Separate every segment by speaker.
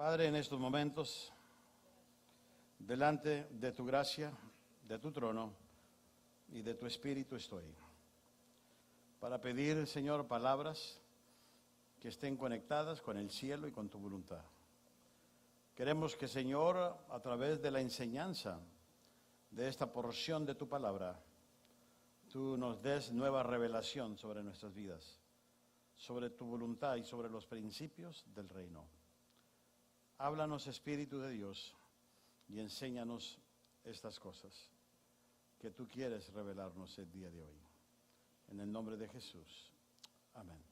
Speaker 1: Padre, en estos momentos, delante de tu gracia, de tu trono y de tu espíritu estoy, para pedir, Señor, palabras que estén conectadas con el cielo y con tu voluntad. Queremos que, Señor, a través de la enseñanza de esta porción de tu palabra, tú nos des nueva revelación sobre nuestras vidas, sobre tu voluntad y sobre los principios del reino. Háblanos, Espíritu de Dios, y enséñanos estas cosas que tú quieres revelarnos el día de hoy. En el nombre de Jesús. Amén.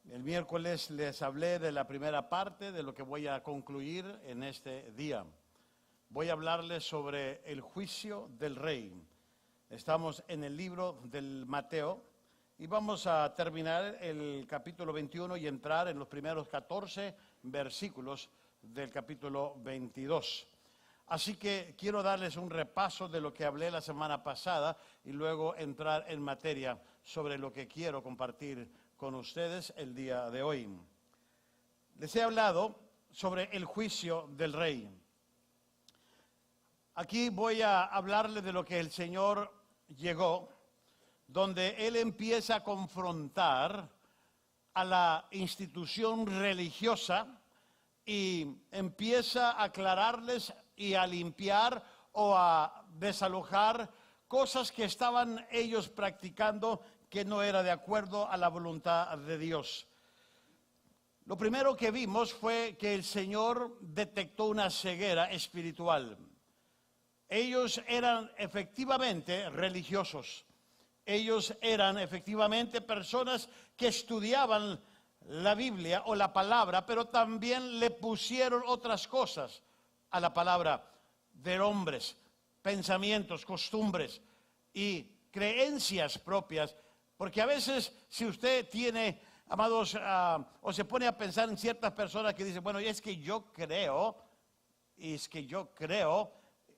Speaker 1: El miércoles les hablé de la primera parte de lo que voy a concluir en este día. Voy a hablarles sobre el juicio del rey. Estamos en el libro del Mateo y vamos a terminar el capítulo 21 y entrar en los primeros 14 versículos del capítulo 22. Así que quiero darles un repaso de lo que hablé la semana pasada y luego entrar en materia sobre lo que quiero compartir con ustedes el día de hoy. Les he hablado sobre el juicio del rey. Aquí voy a hablarles de lo que el Señor llegó, donde Él empieza a confrontar a la institución religiosa y empieza a aclararles y a limpiar o a desalojar cosas que estaban ellos practicando que no era de acuerdo a la voluntad de Dios. Lo primero que vimos fue que el Señor detectó una ceguera espiritual. Ellos eran efectivamente religiosos. Ellos eran efectivamente personas que estudiaban la Biblia o la palabra, pero también le pusieron otras cosas a la palabra de hombres, pensamientos, costumbres y creencias propias. Porque a veces si usted tiene, amados, o se pone a pensar en ciertas personas que dicen, bueno, es que yo creo,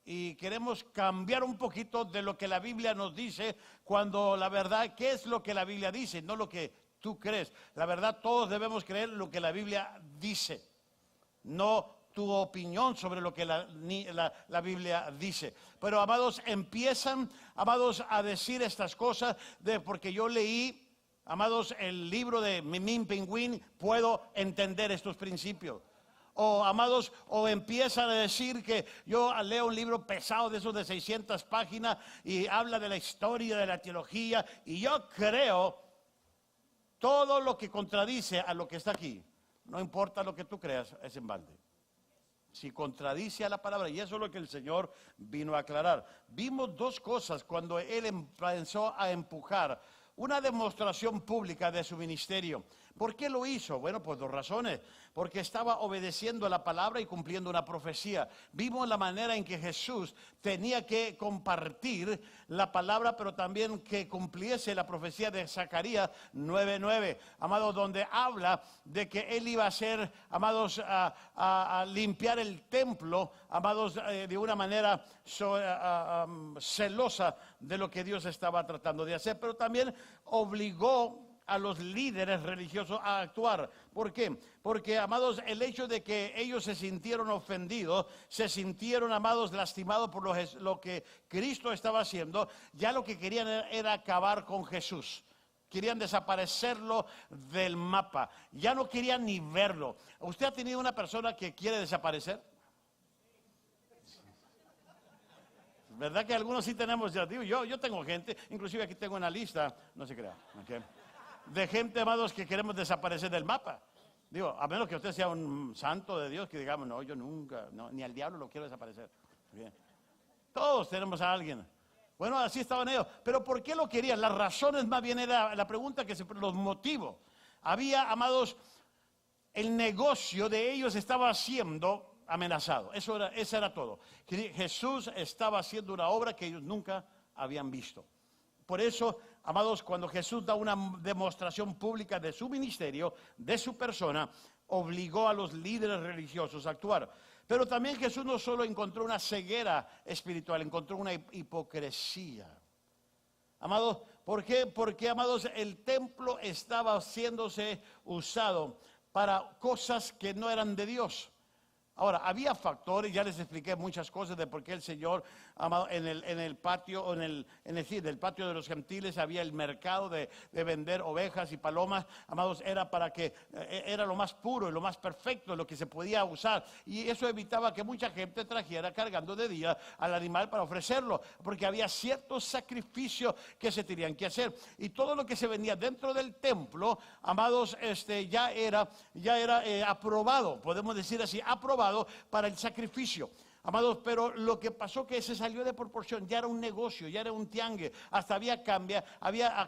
Speaker 1: y queremos cambiar un poquito de lo que la Biblia nos dice, cuando la verdad, ¿qué es lo que la Biblia dice? No lo que tú crees. La verdad, todos debemos creer lo que la Biblia dice, no tu opinión sobre lo que la Biblia dice. Pero, amados, empiezan, amados, a decir estas cosas, porque yo leí, amados, el libro de Mimín Pingüín, puedo entender estos principios. O, amados, o empiezan a decir que yo leo un libro pesado de esos de 600 páginas y habla de la historia, de la teología, y yo creo todo lo que contradice a lo que está aquí. No importa lo que tú creas, es en balde. Si contradice a la palabra, y eso es lo que el Señor vino a aclarar. Vimos dos cosas cuando Él empezó a empujar una demostración pública de su ministerio. ¿Por qué lo hizo? Bueno, pues dos razones. Porque estaba obedeciendo a la palabra y cumpliendo una profecía. Vimos la manera en que Jesús tenía que compartir la palabra, pero también que cumpliese la profecía de Zacarías 9:9. Amados, donde habla de que Él iba a hacer, amados, a limpiar el templo, amados, de una manera celosa de lo que Dios estaba tratando de hacer. Pero también obligó a los líderes religiosos a actuar. ¿Por qué? Porque, amados, el hecho de que ellos se sintieron ofendidos, se sintieron, amados, lastimados por lo que Cristo estaba haciendo, ya lo que querían era acabar con Jesús. Querían desaparecerlo del mapa. Ya no querían ni verlo. ¿Usted ha tenido una persona que quiere desaparecer? ¿Verdad que algunos sí tenemos? Ya digo, yo tengo gente, inclusive aquí tengo una lista, no se crea, ¿okay?, de gente, amados, que queremos desaparecer del mapa. Digo, a menos que usted sea un santo de Dios que digamos, no, yo nunca, no, ni al diablo lo quiero desaparecer. Bien. Todos tenemos a alguien. Bueno, así estaban ellos. Pero ¿por qué lo querían? Las razones más bien era la pregunta que los motivos. Había, amados, el negocio de ellos estaba siendo amenazado. Eso era todo. Jesús estaba haciendo una obra que ellos nunca habían visto. Por eso, amados, cuando Jesús da una demostración pública de su ministerio, de su persona, obligó a los líderes religiosos a actuar. Pero también Jesús no solo encontró una ceguera espiritual, encontró una hipocresía. Amados, ¿por qué? Porque, amados, el templo estaba haciéndose usado para cosas que no eran de Dios. Ahora, había factores, ya les expliqué muchas cosas de por qué el Señor, amado, en el patio, del patio de los gentiles había el mercado de vender ovejas y palomas, amados, era para que, era lo más puro y lo más perfecto, lo que se podía usar, y eso evitaba que mucha gente trajera cargando de día al animal para ofrecerlo, porque había ciertos sacrificios que se tenían que hacer, y todo lo que se vendía dentro del templo, amados, ya era aprobado, podemos decir así, aprobado para el sacrificio. Amados, pero lo que pasó que se salió de proporción, ya era un negocio, ya era un tiangue, hasta había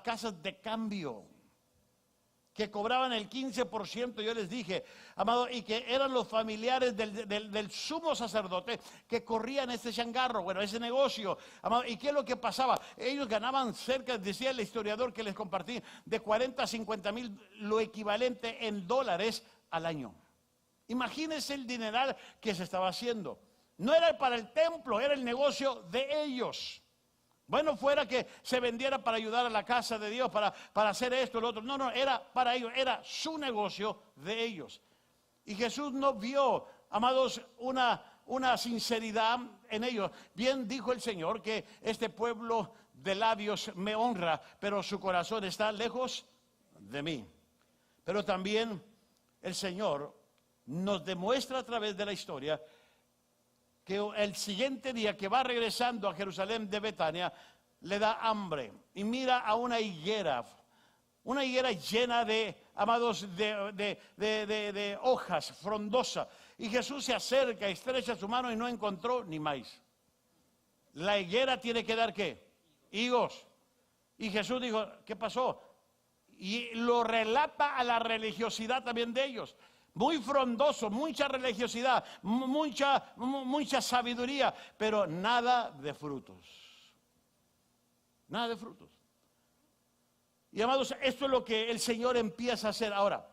Speaker 1: casas de cambio que cobraban el 15%, yo les dije, amado, y que eran los familiares del sumo sacerdote que corrían ese changarro, bueno, ese negocio, amado. ¿Y qué es lo que pasaba? Ellos ganaban cerca, decía el historiador que les compartí, de 40 a 50 mil, lo equivalente en dólares al año. Imagínense el dineral que se estaba haciendo. No era para el templo, era el negocio de ellos. Bueno, fuera que se vendiera para ayudar a la casa de Dios, para hacer esto, lo otro. No, era para ellos, era su negocio de ellos. Y Jesús no vio, amados, una sinceridad en ellos. Bien dijo el Señor que este pueblo de labios me honra, pero su corazón está lejos de mí. Pero también el Señor nos demuestra a través de la historia que el siguiente día que va regresando a Jerusalén de Betania, le da hambre y mira a una higuera llena de, amados, de hojas frondosas. Y Jesús se acerca, estrecha su mano y no encontró ni maíz. La higuera tiene que dar ¿qué? Higos. Y Jesús dijo, ¿qué pasó? Y lo relata a la religiosidad también de ellos. Muy frondoso, mucha religiosidad, mucha sabiduría, pero nada de frutos. Nada de frutos. Y amados, esto es lo que el Señor empieza a hacer ahora.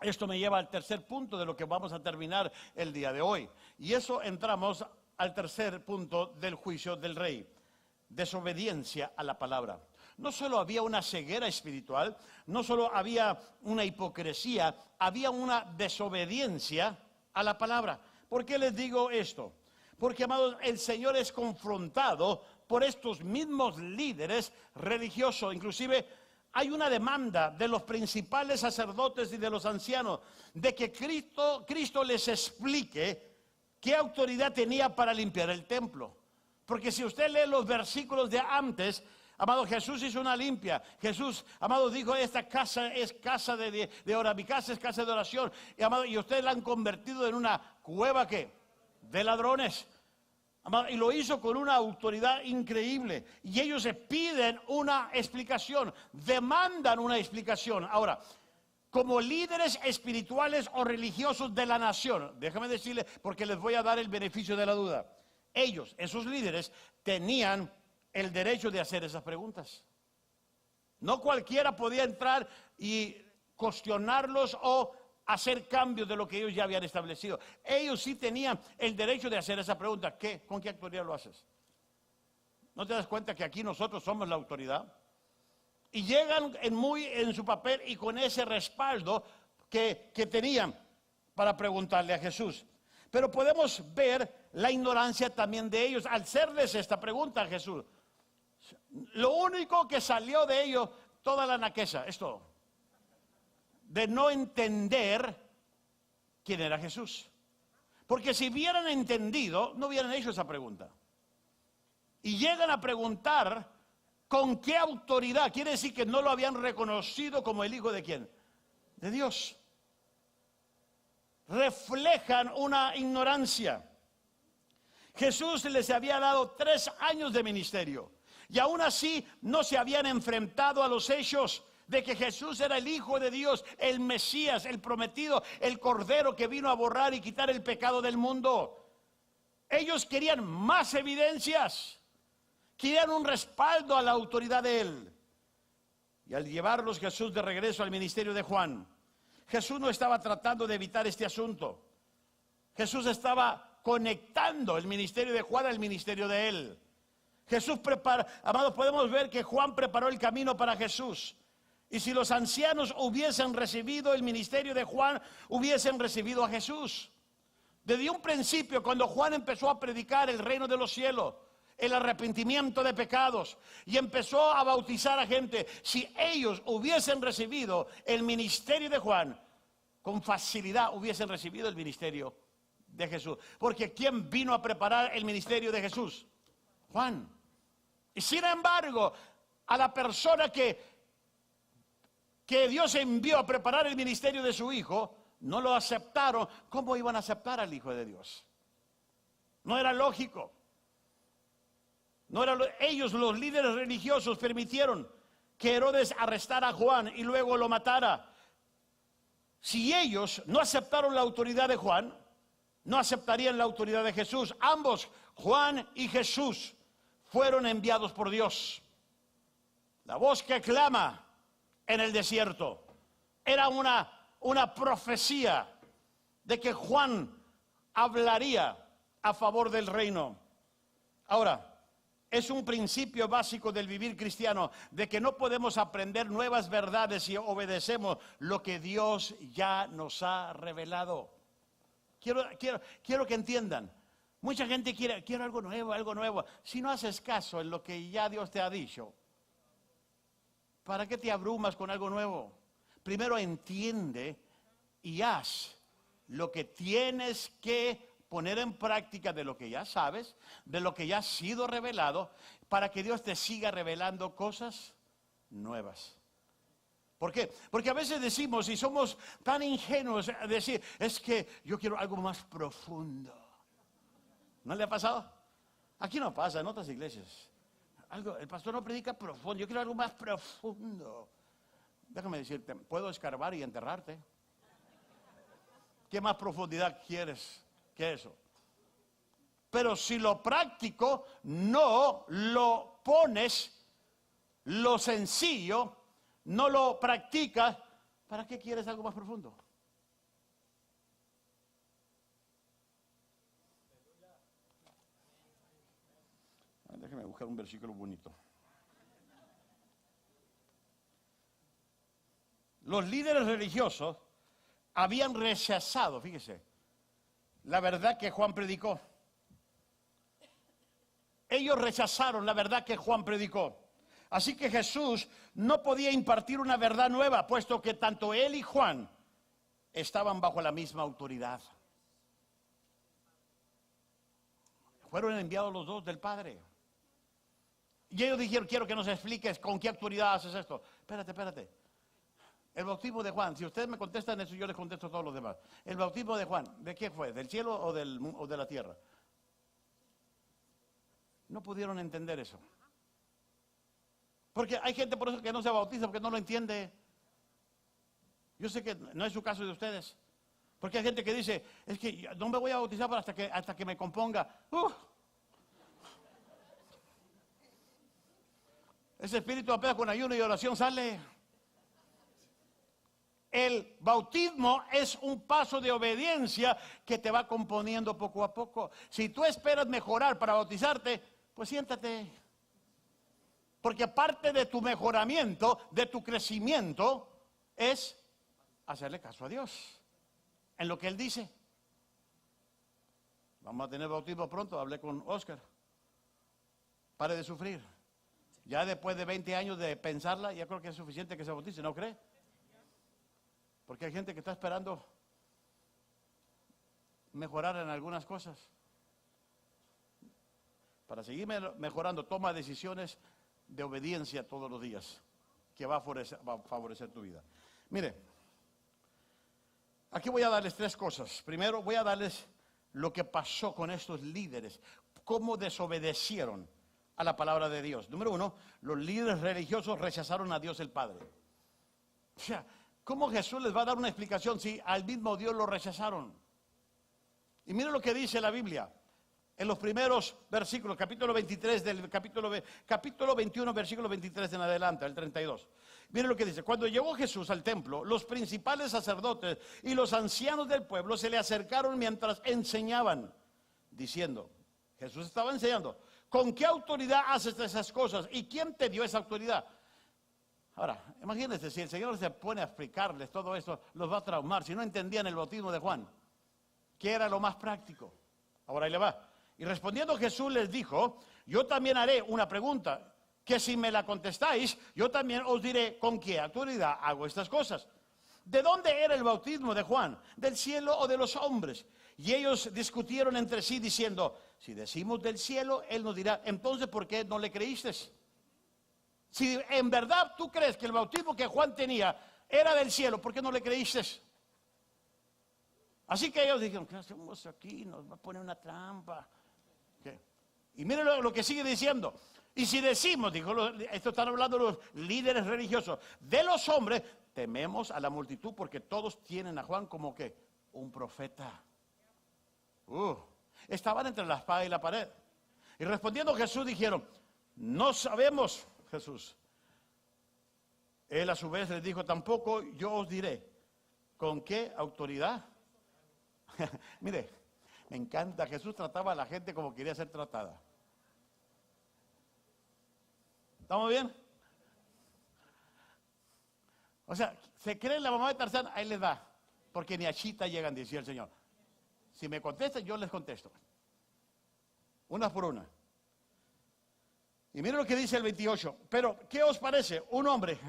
Speaker 1: Esto me lleva al tercer punto de lo que vamos a terminar el día de hoy. Y eso entramos al tercer punto del juicio del rey. Desobediencia a la palabra. No solo había una ceguera espiritual, no solo había una hipocresía, había una desobediencia a la palabra. ¿Por qué les digo esto? Porque, amados, el Señor es confrontado por estos mismos líderes religiosos. Inclusive hay una demanda de los principales sacerdotes y de los ancianos de que Cristo les explique qué autoridad tenía para limpiar el templo. Porque si usted lee los versículos de antes, amado, Jesús hizo una limpia. Jesús, amado, dijo, esta casa es casa de oración, mi casa es casa de oración. Y, amado, y ustedes la han convertido en una cueva, ¿qué? De ladrones. Amado, y lo hizo con una autoridad increíble. Y ellos se piden una explicación, demandan una explicación. Ahora, como líderes espirituales o religiosos de la nación, déjame decirles, porque les voy a dar el beneficio de la duda. Ellos, esos líderes, tenían el derecho de hacer esas preguntas. No cualquiera podía entrar y cuestionarlos o hacer cambios de lo que ellos ya habían establecido. Ellos sí tenían el derecho de hacer esa pregunta. ¿Con qué autoridad lo haces? ¿No te das cuenta que aquí nosotros somos la autoridad? Y llegan en su papel y con ese respaldo que tenían para preguntarle a Jesús. Pero podemos ver la ignorancia también de ellos al hacerles esta pregunta a Jesús. Lo único que salió de ellos, toda la naqueza, es todo. De no entender quién era Jesús. Porque si hubieran entendido, no hubieran hecho esa pregunta. Y llegan a preguntar con qué autoridad. Quiere decir que no lo habían reconocido como el Hijo de quién. De Dios. Reflejan una ignorancia. Jesús les había dado 3 años de ministerio. Y aún así no se habían enfrentado a los hechos de que Jesús era el Hijo de Dios, el Mesías, el prometido, el Cordero que vino a borrar y quitar el pecado del mundo. Ellos querían más evidencias, querían un respaldo a la autoridad de Él. Y al llevarlos Jesús de regreso al ministerio de Juan, Jesús no estaba tratando de evitar este asunto. Jesús estaba conectando el ministerio de Juan al ministerio de Él. Jesús prepara, amados, podemos ver que Juan preparó el camino para Jesús. Y si los ancianos hubiesen recibido el ministerio de Juan, hubiesen recibido a Jesús. Desde un principio, cuando Juan empezó a predicar el reino de los cielos, el arrepentimiento de pecados, y empezó a bautizar a gente, si ellos hubiesen recibido el ministerio de Juan, con facilidad hubiesen recibido el ministerio de Jesús. Porque ¿quién vino a preparar el ministerio de Jesús? Juan. Y sin embargo, a la persona que Dios envió a preparar el ministerio de su Hijo, no lo aceptaron. ¿Cómo iban a aceptar al Hijo de Dios? No era lógico. Ellos, los líderes religiosos, permitieron que Herodes arrestara a Juan y luego lo matara. Si ellos no aceptaron la autoridad de Juan, no aceptarían la autoridad de Jesús. Ambos, Juan y Jesús, fueron enviados por Dios. La voz que clama en el desierto era una profecía de que Juan hablaría a favor del reino. Ahora, es un principio básico del vivir cristiano, de que no podemos aprender nuevas verdades si obedecemos lo que Dios ya nos ha revelado. Quiero que entiendan. Mucha gente quiere algo nuevo. Si no haces caso en lo que ya Dios te ha dicho, ¿para qué te abrumas con algo nuevo? Primero entiende y haz lo que tienes que poner en práctica de lo que ya sabes, de lo que ya ha sido revelado, para que Dios te siga revelando cosas nuevas. ¿Por qué? Porque a veces decimos, y somos tan ingenuos a decir, es que yo quiero algo más profundo. ¿No le ha pasado? Aquí no pasa, en otras iglesias. El pastor no predica profundo, yo quiero algo más profundo. Déjame decirte, puedo escarbar y enterrarte. ¿Qué más profundidad quieres que eso? Pero si lo práctico no lo pones, lo sencillo, no lo practicas, ¿para qué quieres algo más profundo? Déjame buscar un versículo bonito. Los líderes religiosos habían rechazado, fíjese, la verdad que Juan predicó. Ellos rechazaron la verdad que Juan predicó. Así que Jesús no podía impartir una verdad nueva, puesto que tanto él y Juan estaban bajo la misma autoridad. Fueron enviados los dos del Padre. Y ellos dijeron, quiero que nos expliques con qué autoridad haces esto. Espérate. El bautismo de Juan, si ustedes me contestan eso, yo les contesto a todos los demás. El bautismo de Juan, ¿de qué fue? ¿Del cielo o de la tierra? No pudieron entender eso. Porque hay gente por eso que no se bautiza, porque no lo entiende. Yo sé que no es su caso de ustedes. Porque hay gente que dice, es que no me voy a bautizar hasta que me componga. Ese espíritu apenas con ayuno y oración sale. El bautismo es un paso de obediencia que te va componiendo poco a poco. Si tú esperas mejorar para bautizarte, pues siéntate. Porque parte de tu mejoramiento, de tu crecimiento, es hacerle caso a Dios en lo que Él dice. Vamos a tener bautismo pronto, hablé con Oscar. Pare de sufrir. Ya después de 20 años de pensarla, ya creo que es suficiente que se bautice, ¿no cree? Porque hay gente que está esperando mejorar en algunas cosas. Para seguir mejorando, toma decisiones de obediencia todos los días, que va a favorecer tu vida. Mire, aquí voy a darles tres cosas. Primero voy a darles lo que pasó con estos líderes, cómo desobedecieron a la palabra de Dios. Número uno, los líderes religiosos rechazaron a Dios el Padre. O sea, ¿cómo Jesús les va a dar una explicación si al mismo Dios lo rechazaron? Y miren lo que dice la Biblia. En los primeros versículos, capítulo 23 del capítulo 21, versículo 23 en adelante, el 32. Miren lo que dice. Cuando llegó Jesús al templo, los principales sacerdotes y los ancianos del pueblo se le acercaron mientras enseñaban, diciendo, Jesús estaba enseñando, ¿con qué autoridad haces esas cosas? ¿Y quién te dio esa autoridad? Ahora, imagínense, si el Señor se pone a explicarles todo esto, los va a traumar. Si no entendían el bautismo de Juan, ¿qué era lo más práctico? Ahora ahí le va. Y respondiendo Jesús les dijo, yo también haré una pregunta, que si me la contestáis, yo también os diré con qué autoridad hago estas cosas. ¿De dónde era el bautismo de Juan? ¿Del cielo o de los hombres? Y ellos discutieron entre sí diciendo, si decimos del cielo, él nos dirá, entonces ¿por qué no le creísteis? Si en verdad tú crees que el bautismo que Juan tenía era del cielo, ¿por qué no le creísteis? Así que ellos dijeron, ¿qué hacemos aquí? Nos va a poner una trampa. ¿Qué? Y miren lo que sigue diciendo. Y si decimos, esto están hablando los líderes religiosos, de los hombres, tememos a la multitud porque todos tienen a Juan como que un profeta. Estaban entre la espada y la pared. Y respondiendo Jesús dijeron, no sabemos, Jesús. Él a su vez les dijo, tampoco yo os diré con qué autoridad. Mire, me encanta, Jesús trataba a la gente como quería ser tratada. ¿Estamos bien? O sea, se cree la mamá de Tarzán, ahí les da, porque ni a Chita llegan, decía el Señor. Si me contestan, yo les contesto. Una por una. Y miren lo que dice el 28. Pero, ¿qué os parece? Un hombre,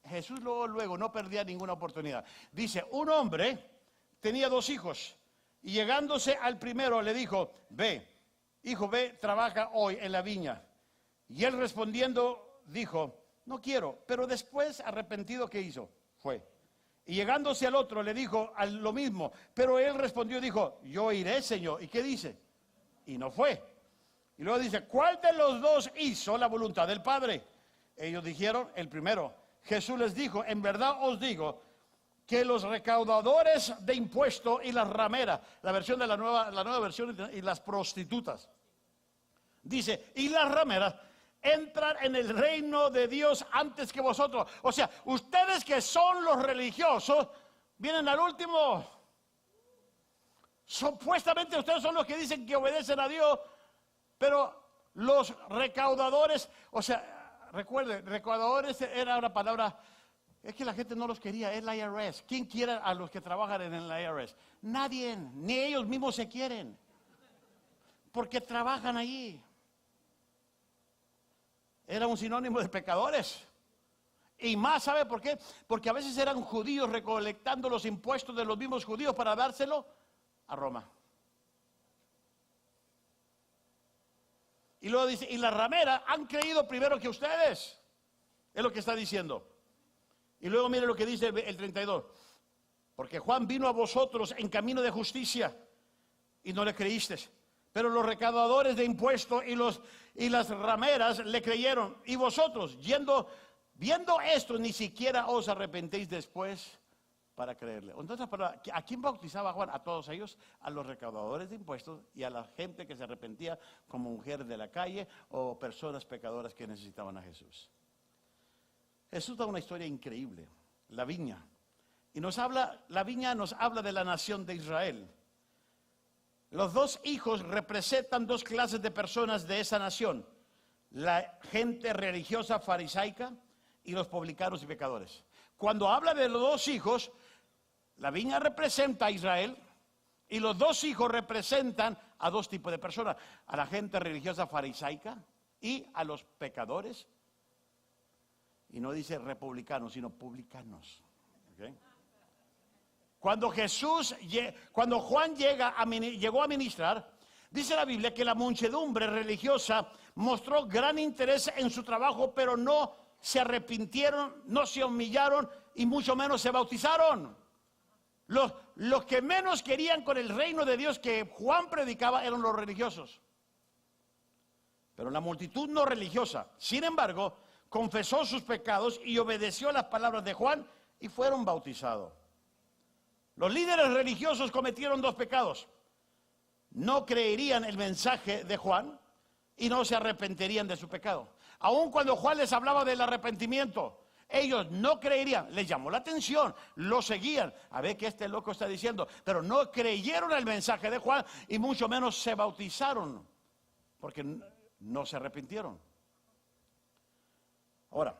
Speaker 1: Jesús luego no perdía ninguna oportunidad. Dice, un hombre tenía 2 hijos. Y llegándose al primero le dijo, ve, hijo, ve, trabaja hoy en la viña. Y él respondiendo dijo, no quiero. Pero después, arrepentido, ¿qué hizo? Fue. Y llegándose al otro le dijo lo mismo. Pero él respondió y dijo, yo iré, Señor. ¿Y qué dice? Y no fue. Y luego dice, ¿cuál de los 2 hizo la voluntad del Padre? Ellos dijeron, el primero. Jesús les dijo, en verdad os digo, que los recaudadores de impuestos y las rameras, la nueva versión, y las prostitutas, dice, y las rameras entran en el reino de Dios antes que vosotros. O sea, ustedes que son los religiosos, vienen al último. Supuestamente ustedes son los que dicen que obedecen a Dios, pero los recaudadores, o sea, recuerden, recaudadores era una palabra. Es que la gente no los quería, es la IRS. ¿Quién quiere a los que trabajan en el IRS? Nadie, ni ellos mismos se quieren. Porque trabajan allí. Era un sinónimo de pecadores. Y más, ¿sabe por qué? Porque a veces eran judíos recolectando los impuestos de los mismos judíos para dárselo a Roma. Y luego dice, y las rameras han creído primero que ustedes. Es lo que está diciendo. Y luego mire lo que dice el 32. Porque Juan vino a vosotros en camino de justicia y no le creísteis. Pero los recaudadores de impuestos y las rameras le creyeron. Y vosotros, viendo esto, ni siquiera os arrepentéis después para creerle. Entonces, ¿a quién bautizaba Juan? A todos ellos, a los recaudadores de impuestos y a la gente que se arrepentía como mujeres de la calle o personas pecadoras que necesitaban a Jesús. Jesús da una historia increíble, la viña. Y la viña nos habla de la nación de Israel. Los 2 hijos representan 2 clases de personas de esa nación. La gente religiosa farisaica y los publicanos y pecadores. Cuando habla de los 2 hijos, la viña representa a Israel y los 2 hijos representan a 2 tipos de personas. A la gente religiosa farisaica y a los pecadores. Y no dice republicanos, sino publicanos. ¿Okay? Cuando Juan llegó a ministrar, dice la Biblia que la muchedumbre religiosa mostró gran interés en su trabajo, pero no se arrepintieron, no se humillaron y mucho menos se bautizaron. Los que menos querían con el reino de Dios que Juan predicaba eran los religiosos. Pero la multitud no religiosa, sin embargo, confesó sus pecados y obedeció las palabras de Juan y fueron bautizados. Los líderes religiosos cometieron 2 pecados. No creerían el mensaje de Juan y no se arrepentirían de su pecado. Aun cuando Juan les hablaba del arrepentimiento, ellos no creerían. Les llamó la atención, lo seguían. A ver qué este loco está diciendo. Pero no creyeron el mensaje de Juan y mucho menos se bautizaron porque no se arrepintieron. Ahora,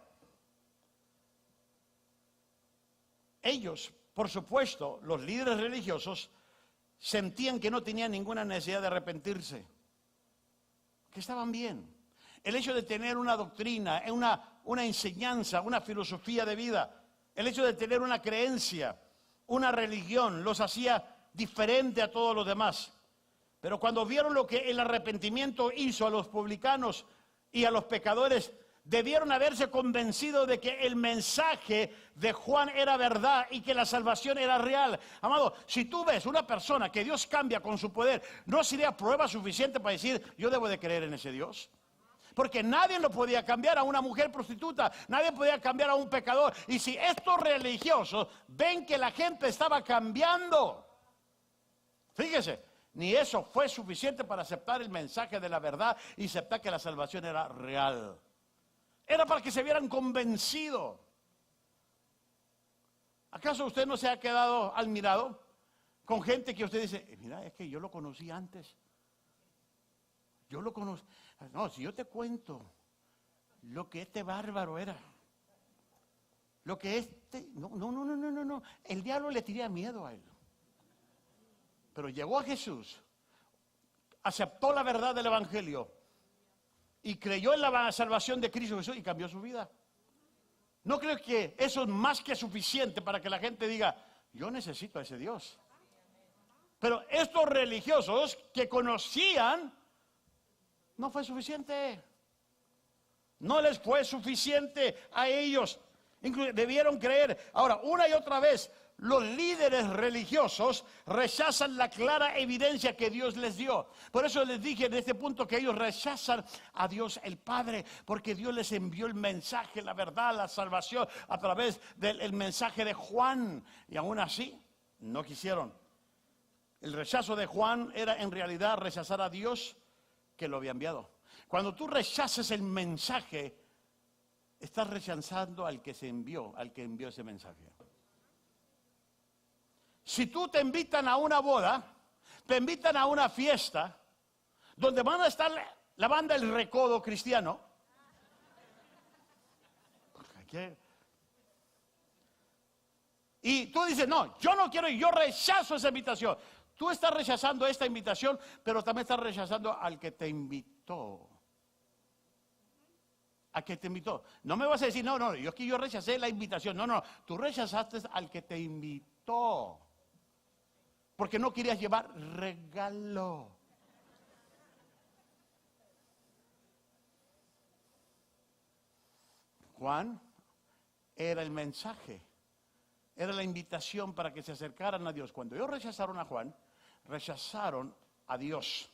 Speaker 1: ellos, por supuesto, los líderes religiosos, sentían que no tenían ninguna necesidad de arrepentirse, que estaban bien. El hecho de tener una doctrina, una enseñanza, una filosofía de vida, el hecho de tener una creencia, una religión, los hacía diferente a todos los demás. Pero cuando vieron lo que el arrepentimiento hizo a los publicanos y a los pecadores, debieron haberse convencido de que el mensaje de Juan era verdad y que la salvación era real. Amado, si tú ves una persona que Dios cambia con su poder, ¿no sería prueba suficiente para decir, yo debo de creer en ese Dios? Porque nadie lo podía cambiar a una mujer prostituta, nadie podía cambiar a un pecador. Y si estos religiosos ven que la gente estaba cambiando, fíjese, ni eso fue suficiente para aceptar el mensaje de la verdad y aceptar que la salvación era real. Era para que se vieran convencidos. ¿Acaso usted no se ha quedado admirado con gente que usted dice, mira, es que yo lo conocí antes? Yo lo conocí. No, si yo te cuento lo que este bárbaro era, lo que este, no. El diablo le tenía miedo a él. Pero llegó a Jesús, aceptó la verdad del Evangelio y creyó en la salvación de Cristo Jesús y cambió su vida. ¿No creo que eso es más que suficiente para que la gente diga, yo necesito a ese Dios? Pero estos religiosos que conocían, no fue suficiente. No les fue suficiente a ellos. Debieron creer. Ahora, una y otra vez, los líderes religiosos rechazan la clara evidencia que Dios les dio. Por eso les dije en este punto que ellos rechazan a Dios el Padre, porque Dios les envió el mensaje, la verdad, la salvación a través del mensaje de Juan. Y aún así, no quisieron. El rechazo de Juan era en realidad rechazar a Dios que lo había enviado. Cuando tú rechazas el mensaje, estás rechazando al que se envió, al que envió ese mensaje. Si tú te invitan a una boda, te invitan a una fiesta, donde van a estar la banda El Recodo cristiano, y tú dices, no, yo no quiero ir, yo rechazo esa invitación. Tú estás rechazando esta invitación, pero también estás rechazando al que te invitó. ¿A que te invitó? No me vas a decir, no, yo rechacé la invitación. No, tú rechazaste al que te invitó. Porque no querías llevar regalo. Juan era el mensaje, era la invitación para que se acercaran a Dios. Cuando ellos rechazaron a Juan, rechazaron a Dios.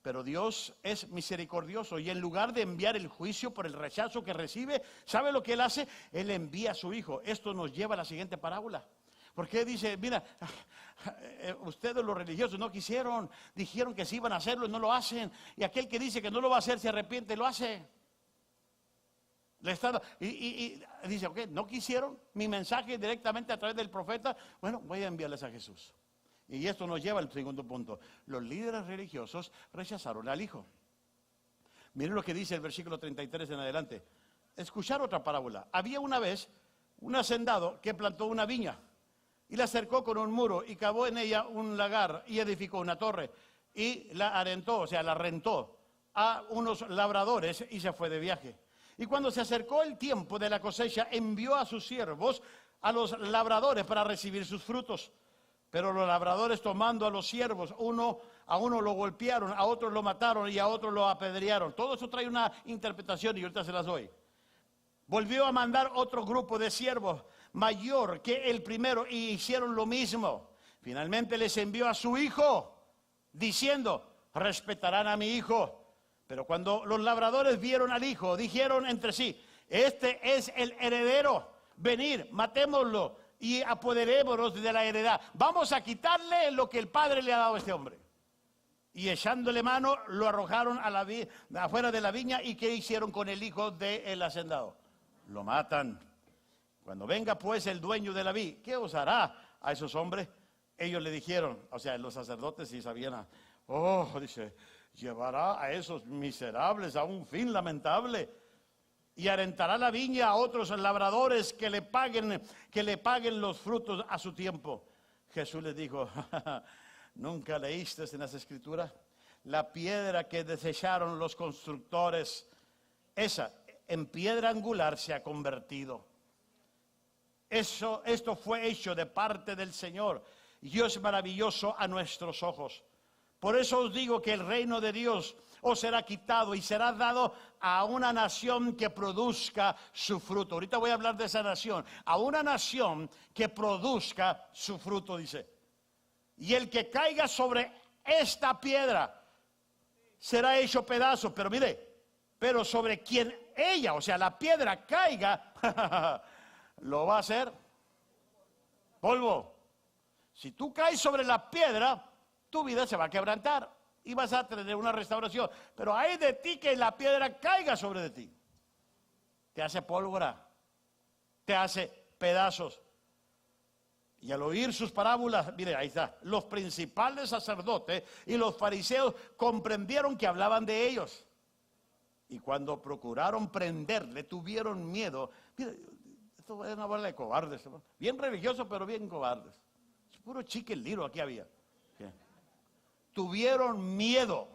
Speaker 1: Pero Dios es misericordioso y en lugar de enviar el juicio por el rechazo que recibe, ¿sabe lo que Él hace? Él envía a su Hijo. Esto nos lleva a la siguiente parábola. Porque dice, mira, ustedes los religiosos no quisieron, dijeron que sí iban a hacerlo y no lo hacen. Y aquel que dice que no lo va a hacer se arrepiente y lo hace. Y dice, ok, no quisieron mi mensaje directamente a través del profeta. Bueno, voy a enviarles a Jesús. Y esto nos lleva al segundo punto. Los líderes religiosos rechazaron al Hijo. Miren lo que dice el versículo 33 en adelante. Escuchar otra parábola. Había una vez un hacendado que plantó una viña y la cercó con un muro y cavó en ella un lagar y edificó una torre y la arrendó, o sea, la rentó a unos labradores y se fue de viaje. Y cuando se acercó el tiempo de la cosecha, envió a sus siervos a los labradores para recibir sus frutos. Pero los labradores, tomando a los siervos, a uno lo golpearon, a otro lo mataron y a otro lo apedrearon. Todo eso trae una interpretación y ahorita se las doy. Volvió a mandar otro grupo de siervos mayor que el primero y hicieron lo mismo. Finalmente les envió a su hijo diciendo, respetarán a mi hijo. Pero cuando los labradores vieron al hijo, dijeron entre sí, este es el heredero, venid, matémoslo y apoderémonos de la heredad. Vamos a quitarle lo que el padre le ha dado a este hombre. Y echándole mano, lo arrojaron afuera de la viña. ¿Y qué hicieron con el hijo del hacendado? Lo matan. Cuando venga pues el dueño de la vid, ¿qué os hará a esos hombres? Ellos le dijeron, o sea, los sacerdotes sí sabían, dice, llevará a esos miserables a un fin lamentable. y arentará la viña a otros labradores que le paguen los frutos a su tiempo. Jesús les dijo, ¿nunca leíste en las Escrituras? La piedra que desecharon los constructores, esa en piedra angular se ha convertido. Esto fue hecho de parte del Señor, y es maravilloso a nuestros ojos. Por eso os digo que el reino de Dios os será quitado y será dado a una nación que produzca su fruto. Ahorita voy a hablar de esa nación. A una nación que produzca su fruto, dice. Y el que caiga sobre esta piedra será hecho pedazo. Pero mire, pero sobre quien ella, o sea, la piedra caiga, lo va a hacer polvo. Si tú caes sobre la piedra, tu vida se va a quebrantar y vas a tener una restauración. Pero hay de ti que la piedra caiga sobre de ti. Te hace pólvora, te hace pedazos. Y al oír sus parábolas, mire, ahí está, los principales sacerdotes y los fariseos comprendieron que hablaban de ellos. Y cuando procuraron prenderle, tuvieron miedo. Mire, esto es una bola de cobardes, ¿no? Bien religiosos, pero bien cobardes. Es puro chiquiliro aquí había. ¿Qué? Tuvieron miedo.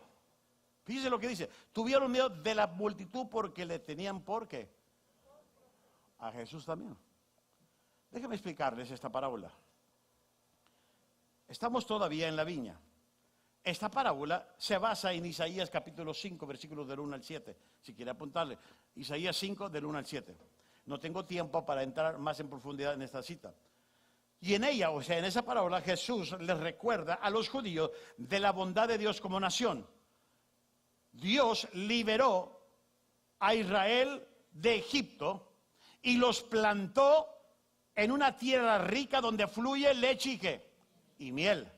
Speaker 1: Fíjese lo que dice. Tuvieron miedo de la multitud porque le tenían por qué. A Jesús también. Déjenme explicarles esta parábola. Estamos todavía en la viña. Esta parábola se basa en Isaías capítulo 5, versículos del 1 al 7. Si quiere apuntarle, Isaías 5 del 1 al 7. No tengo tiempo para entrar más en profundidad en esta cita. Y en ella, o sea, en esa parábola, Jesús les recuerda a los judíos de la bondad de Dios como nación. Dios liberó a Israel de Egipto y los plantó en una tierra rica donde fluye leche y ¿qué? Y miel.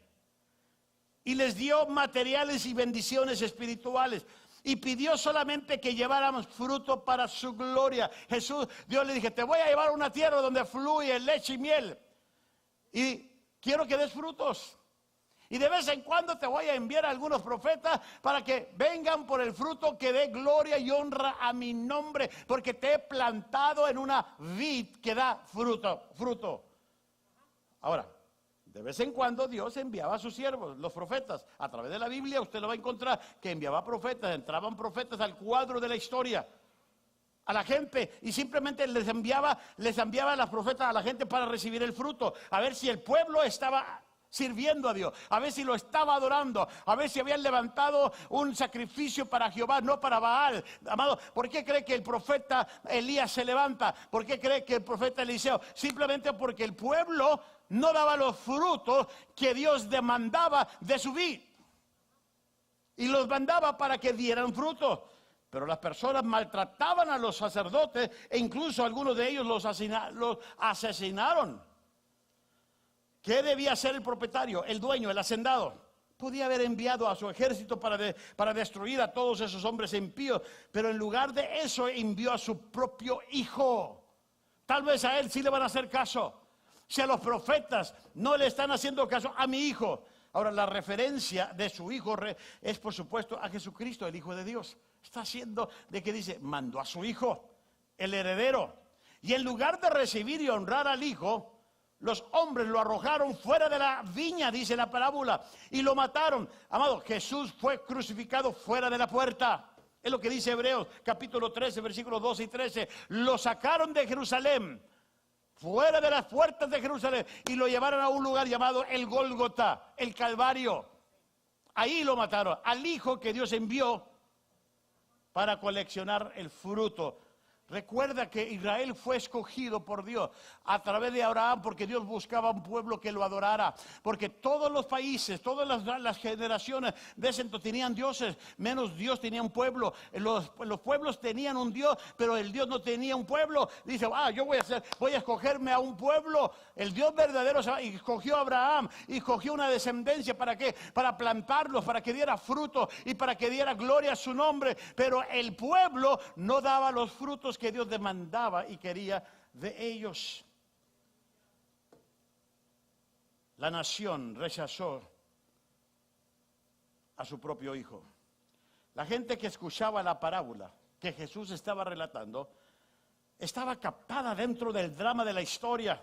Speaker 1: Y les dio materiales y bendiciones espirituales. Y pidió solamente que lleváramos fruto para su gloria. Dios le dije, te voy a llevar a una tierra donde fluye leche y miel. Y quiero que des frutos. Y de vez en cuando te voy a enviar a algunos profetas para que vengan por el fruto que dé gloria y honra a mi nombre. Porque te he plantado en una vid que da fruto. Ahora, de vez en cuando Dios enviaba a sus siervos, los profetas. A través de la Biblia usted lo va a encontrar que enviaba profetas, entraban profetas al cuadro de la historia. A la gente, y simplemente les enviaba a las profetas a la gente para recibir el fruto, a ver si el pueblo estaba sirviendo a Dios, a ver si lo estaba adorando, a ver si habían levantado un sacrificio para Jehová, no para Baal. Amado, ¿por qué cree que el profeta Elías se levanta? ¿Por qué cree que el profeta Eliseo? Simplemente porque el pueblo no daba los frutos que Dios demandaba de su vid, y los mandaba para que dieran fruto. Pero las personas maltrataban a los sacerdotes e incluso algunos de ellos los asesinaron. ¿Qué debía hacer el propietario, el dueño, el hacendado? Podía haber enviado a su ejército para destruir a todos esos hombres impíos, pero en lugar de eso envió a su propio hijo. Tal vez a él sí le van a hacer caso. Si a los profetas no le están haciendo caso, a mi hijo. Ahora, la referencia de su hijo es, por supuesto, a Jesucristo, el Hijo de Dios. Está haciendo de que dice, mandó a su hijo, el heredero. Y en lugar de recibir y honrar al hijo, los hombres lo arrojaron fuera de la viña, dice la parábola, y lo mataron. Amado, Jesús fue crucificado fuera de la puerta. Es lo que dice Hebreos, capítulo 13, versículos 12 y 13. Lo sacaron de Jerusalén, fuera de las puertas de Jerusalén, y lo llevaron a un lugar llamado el Gólgota, el Calvario. Ahí lo mataron, al hijo que Dios envió para coleccionar el fruto. Recuerda que Israel fue escogido por Dios a través de Abraham porque Dios buscaba un pueblo que lo adorara. Porque todos los países, todas las generaciones de ese entonces tenían dioses, menos Dios tenía un pueblo. Los pueblos tenían un Dios, pero el Dios no tenía un pueblo. Dice, yo voy a escogerme a un pueblo. El Dios verdadero escogió a Abraham y escogió una descendencia. ¿Para qué? Para plantarlos, para que diera fruto y para que diera gloria a su nombre. Pero el pueblo no daba los frutos que Dios demandaba y quería de ellos. La nación rechazó a su propio hijo. La gente que escuchaba la parábola que Jesús estaba relatando estaba captada dentro del drama de la historia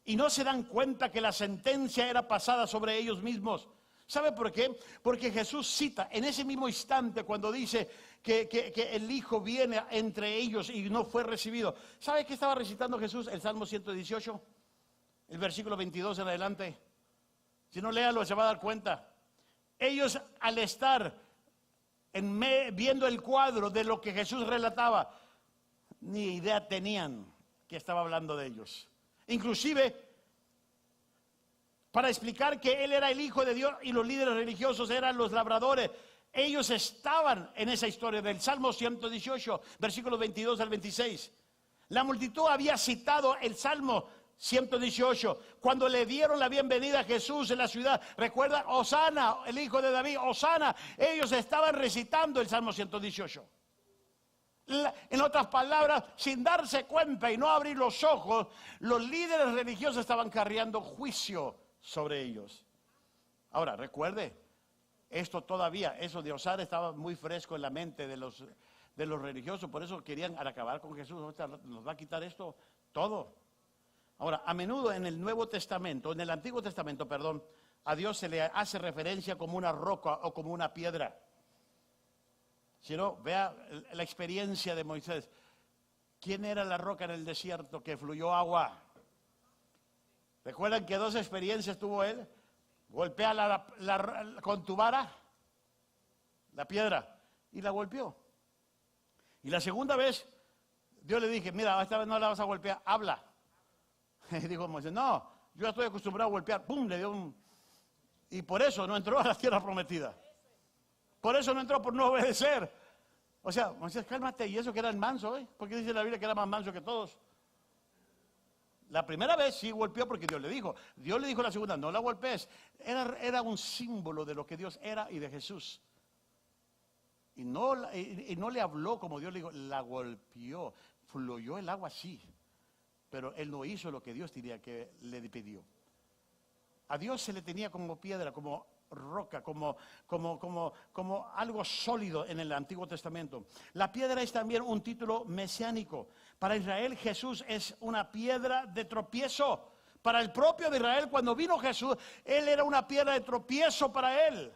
Speaker 1: y no se dan cuenta que la sentencia era pasada sobre ellos mismos. ¿Sabe por qué? Porque Jesús cita en ese mismo instante cuando dice que el Hijo viene entre ellos y no fue recibido. ¿Sabe qué estaba recitando Jesús? El Salmo 118, el versículo 22 en adelante. Si no, léalo, se va a dar cuenta. Ellos, al estar viendo el cuadro de lo que Jesús relataba, ni idea tenían que estaba hablando de ellos. Inclusive, para explicar que Él era el Hijo de Dios y los líderes religiosos eran los labradores, ellos estaban en esa historia del Salmo 118, versículos 22 al 26. La multitud había citado el Salmo 118 cuando le dieron la bienvenida a Jesús en la ciudad. Recuerda, Hosana, el hijo de David, Hosana. Ellos estaban recitando el Salmo 118. En otras palabras, sin darse cuenta y no abrir los ojos, los líderes religiosos estaban cargando juicio sobre ellos. Ahora, recuerde, esto todavía, eso de Hosana estaba muy fresco en la mente de los religiosos, por eso querían acabar con Jesús. Nos va a quitar esto todo. Ahora, a menudo en el Nuevo Testamento, en el Antiguo Testamento, perdón, a Dios se le hace referencia como una roca o como una piedra. Si no, vea la experiencia de Moisés. ¿Quién era la roca en el desierto que fluyó agua? ¿Recuerdan que dos experiencias tuvo él? Golpea con tu vara la piedra y la golpeó. Y la segunda vez, Dios le dije, mira, esta vez no la vas a golpear, habla. Y dijo Moisés, no, yo ya estoy acostumbrado a golpear. ¡Pum! Le dio un... Y por eso no entró a la tierra prometida. Por eso no entró, por no obedecer. O sea, Moisés, cálmate, y eso que era el manso, ¿eh? Porque dice la Biblia que era más manso que todos. La primera vez sí golpeó porque Dios le dijo. Dios le dijo la segunda, no la golpees. Era un símbolo de lo que Dios era y de Jesús. Y no le habló como Dios le dijo, la golpeó. Fluyó el agua así. Pero él no hizo lo que Dios tenía que le pidió. A Dios se le tenía como piedra, como roca, como algo sólido en el Antiguo Testamento. La piedra es también un título mesiánico. Para Israel Jesús es una piedra de tropiezo. Para el propio de Israel, cuando vino Jesús, Él era una piedra de tropiezo para él.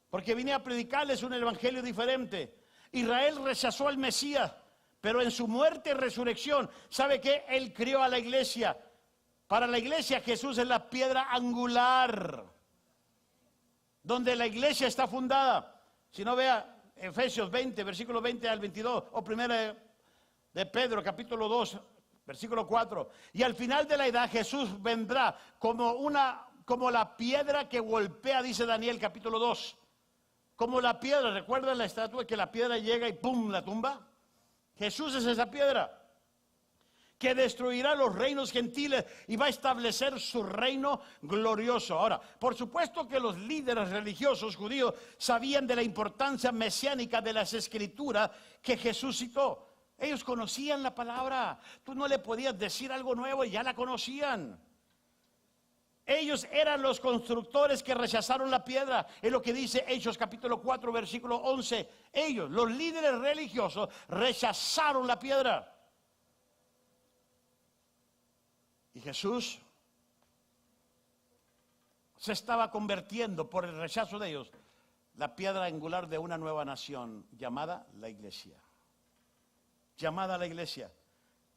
Speaker 1: Porque venía a predicarles un evangelio diferente. Israel rechazó al Mesías, pero en su muerte y resurrección, ¿sabe qué? Él crió a la iglesia. Para la iglesia Jesús es la piedra angular, donde la iglesia está fundada. Si no, vea Efesios 20, versículo 20 al 22, o primera de Pedro, capítulo 2, versículo 4. Y al final de la edad Jesús vendrá como la piedra que golpea, dice Daniel, capítulo 2. Como la piedra, ¿recuerdan la estatua que la piedra llega y ¡pum! La tumba? Jesús es esa piedra que destruirá los reinos gentiles y va a establecer su reino glorioso. Ahora, por supuesto que los líderes religiosos judíos sabían de la importancia mesiánica de las escrituras que Jesús citó. Ellos conocían la palabra. Tú no le podías decir algo nuevo y ya la conocían. Ellos eran los constructores que rechazaron la piedra. Es lo que dice Hechos capítulo 4, versículo 11. Ellos, los líderes religiosos, rechazaron la piedra. Y Jesús se estaba convirtiendo por el rechazo de ellos la piedra angular de una nueva nación llamada la iglesia. Llamada la iglesia.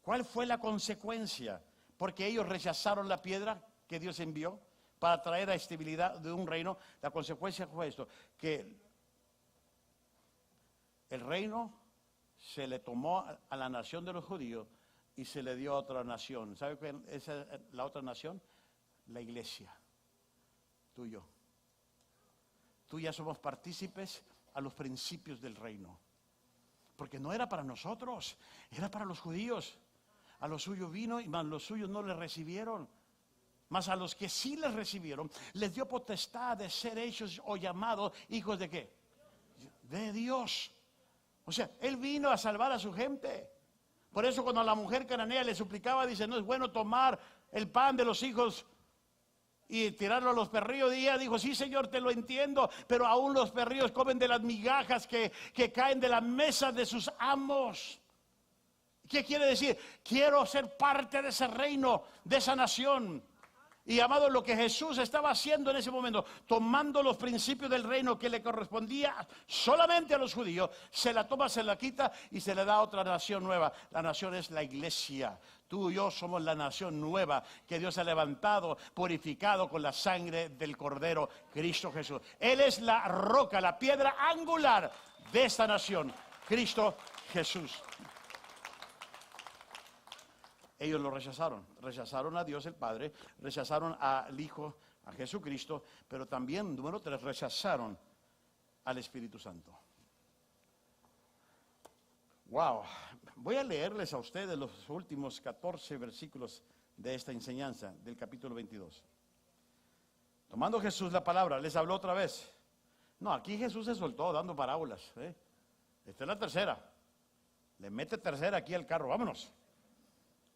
Speaker 1: ¿Cuál fue la consecuencia? Porque ellos rechazaron la piedra que Dios envió para traer la estabilidad de un reino. La consecuencia fue esto, que el reino se le tomó a la nación de los judíos y se le dio a otra nación. ¿Sabe cuál es la otra nación? La iglesia. Tú y yo. Tú y yo somos partícipes a los principios del reino. Porque no era para nosotros, era para los judíos. A los suyos vino y más los suyos no le recibieron. Mas a los que sí les recibieron, les dio potestad de ser hechos o llamados hijos de ¿qué? De Dios. O sea, Él vino a salvar a su gente. Por eso cuando la mujer cananea le suplicaba, dice, no es bueno tomar el pan de los hijos y tirarlo a los perrillos. Y ella dijo, sí Señor, te lo entiendo, pero aún los perrillos comen de las migajas que caen de la mesa de sus amos. ¿Qué quiere decir? Quiero ser parte de ese reino, de esa nación. Y amado, lo que Jesús estaba haciendo en ese momento, tomando los principios del reino que le correspondía solamente a los judíos, se la toma, se la quita y se le da a otra nación nueva. La nación es la iglesia. Tú y yo somos la nación nueva que Dios ha levantado, purificado con la sangre del Cordero, Cristo Jesús. Él es la roca, la piedra angular de esta nación, Cristo Jesús. Ellos lo rechazaron a Dios el Padre, rechazaron al Hijo, a Jesucristo, pero también, número 3, rechazaron al Espíritu Santo. Wow, voy a leerles a ustedes los últimos 14 versículos de esta enseñanza del capítulo 22. Tomando Jesús la palabra, les habló otra vez. No, aquí Jesús se soltó dando parábolas. Esta es la tercera. Le mete tercera aquí al carro, vámonos.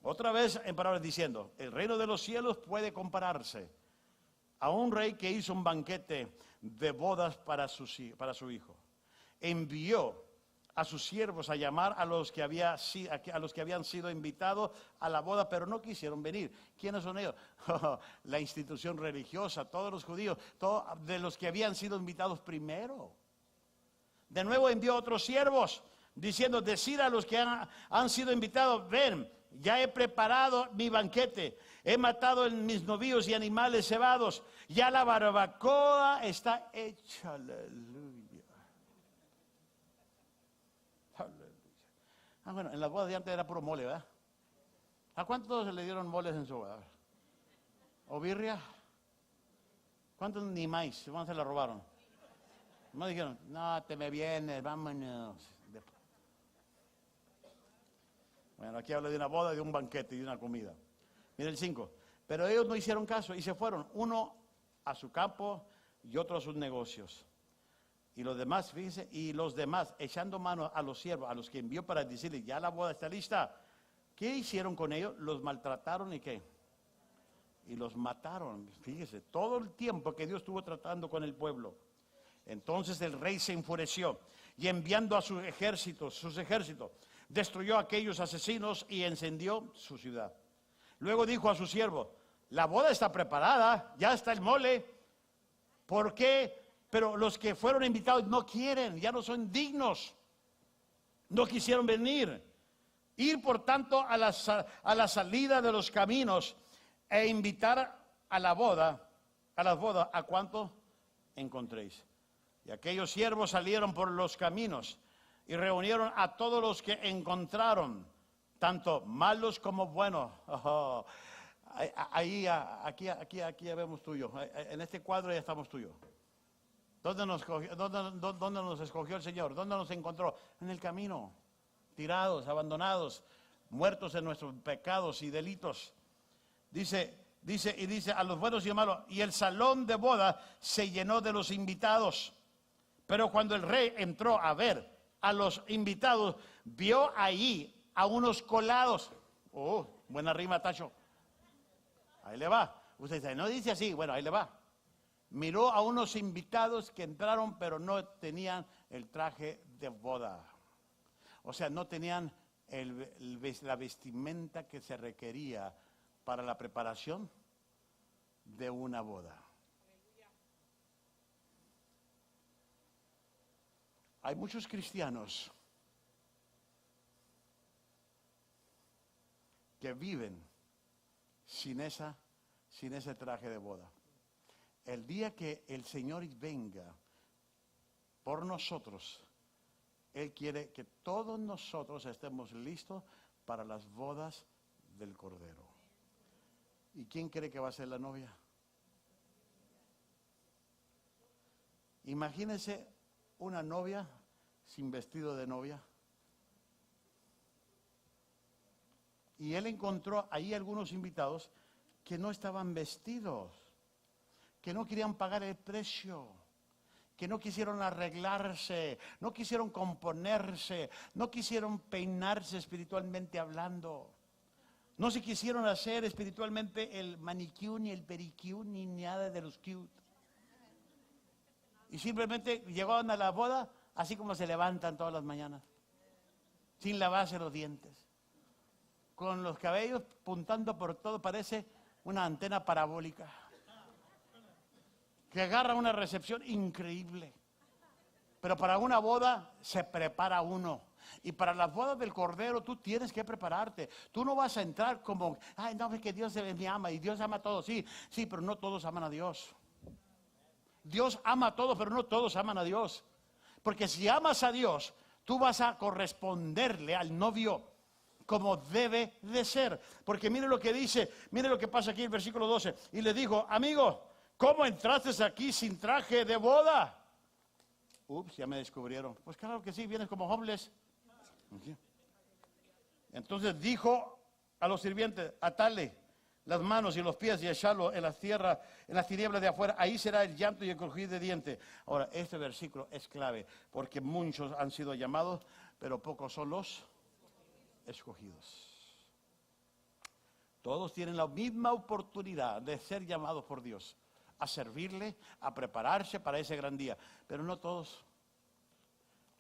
Speaker 1: Otra vez en palabras diciendo, el reino de los cielos puede compararse a un rey que hizo un banquete de bodas para su hijo. Envió a sus siervos a llamar a los que habían sido invitados a la boda, pero no quisieron venir. ¿Quiénes son ellos? La institución religiosa, todos los judíos, todos de los que habían sido invitados primero. De nuevo envió a otros siervos diciendo, decid a los que han sido invitados, ven, ya he preparado mi banquete, he matado mis novillos y animales cebados, ya la barbacoa está hecha. Aleluya. Aleluya. Bueno, en las bodas de antes era puro mole, ¿verdad? ¿A cuántos se le dieron moles en su boda? ¿O birria? ¿Cuántos ni maíz? ¿Cuántos se la robaron? No dijeron, no, te me vienes, vámonos. Bueno, aquí habla de una boda, de un banquete y de una comida. Mira el 5. Pero ellos no hicieron caso y se fueron, uno a su campo y otro a sus negocios. Y los demás, fíjense, y los demás, echando mano a los siervos, a los que envió para decirles, ya la boda está lista. ¿Qué hicieron con ellos? Los maltrataron y ¿qué? Y los mataron. Fíjese, todo el tiempo que Dios estuvo tratando con el pueblo. Entonces el rey se enfureció y enviando a sus ejércitos, destruyó a aquellos asesinos y encendió su ciudad. Luego dijo a su siervo, la boda está preparada, ya está el mole. ¿Por qué? Pero los que fueron invitados no quieren, ya no son dignos. No quisieron venir. Ir por tanto a la salida de los caminos e invitar a las bodas, ¿a cuánto encontréis? Y aquellos siervos salieron por los caminos y reunieron a todos los que encontraron, tanto malos como buenos. Oh, aquí ya vemos tuyo. En este cuadro ya estamos tuyos. ¿Dónde nos escogió el Señor? ¿Dónde nos encontró? En el camino, tirados, abandonados, muertos en nuestros pecados y delitos. Dice a los buenos y malos, y el salón de boda se llenó de los invitados. Pero cuando el rey entró a ver a los invitados, vio allí a unos colados. Oh, buena rima, Tacho. Ahí le va. Usted dice, no dice así, bueno, ahí le va. Miró a unos invitados que entraron, pero no tenían el traje de boda. O sea, no tenían la vestimenta que se requería para la preparación de una boda. Hay muchos cristianos que viven sin ese traje de boda. El día que el Señor venga por nosotros, Él quiere que todos nosotros estemos listos para las bodas del Cordero. ¿Y quién cree que va a ser la novia? Imagínense una novia sin vestido de novia. Y él encontró ahí algunos invitados que no estaban vestidos, que no querían pagar el precio, que no quisieron arreglarse, no quisieron componerse, no quisieron peinarse espiritualmente hablando. No se quisieron hacer espiritualmente el manicure, ni el pedicure, ni nada de los cute. Y simplemente llegaron a la boda así como se levantan todas las mañanas, sin lavarse los dientes. con los cabellos puntando por todo, parece una antena parabólica que agarra una recepción increíble. Pero para una boda se prepara uno. Y para las bodas del Cordero tú tienes que prepararte. Tú no vas a entrar como, ay, no, es que Dios me ama y Dios ama a todos. Sí, sí, pero no todos aman a Dios. Dios ama a todos, pero no todos aman a Dios. Porque si amas a Dios, tú vas a corresponderle al novio como debe de ser. Porque mire lo que dice, mire lo que pasa aquí en el versículo 12. Y le dijo, amigo, ¿cómo entraste aquí sin traje de boda? Ups, ya me descubrieron. Pues claro que sí, vienes como homeless. Entonces dijo a los sirvientes, atale las manos y los pies y echarlo en la tierra, en las tinieblas de afuera. Ahí será el llanto y el crujir de dientes. Ahora, este versículo es clave, porque muchos han sido llamados, pero pocos son los escogidos. Todos tienen la misma oportunidad de ser llamados por Dios, a servirle, a prepararse para ese gran día, pero no todos